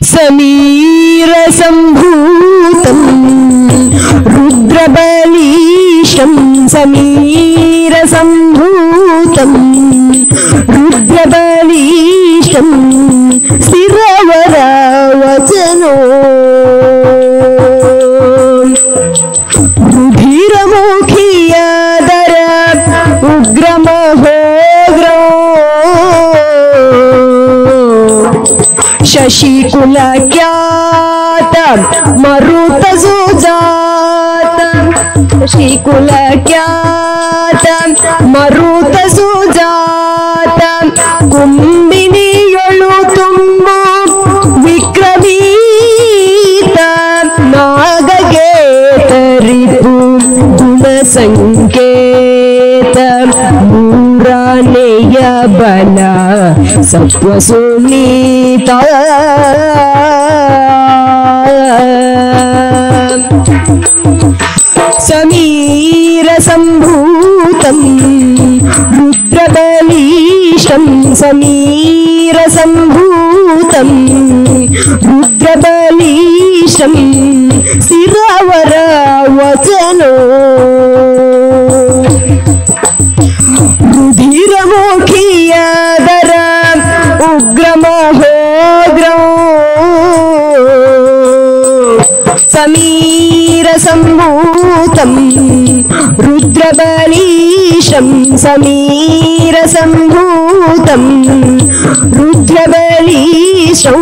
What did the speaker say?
समीर संभूतं रुद्रबलीशं समीर संभूतं रुद्रबलीशं स्थिरवरवचनो रुधिरमुखियादर उग्रमहोग्रो शशिकुलख्यात मरुतसुजात शशिकुलख्यात मरुतसुजात कुंबिनियळु ತುಂಬು ವಿಕ್ರಮೀತ ನಾಗಗೇತರಿಪು ಗುಣಸಂಕೇತ ಮೂರನೆಯ ಬಲ ಸತ್ವಸುನೀತ समीर संभूतं रुद्रबलीशं समीर संभूतं रुद्रबलीशं स्थिरवरवचनो रुधिरमुखियादर उग्रमहोग्रो समीर संभूतं रुद्रबलीशं समीर संभूतं रुद्रबलीशं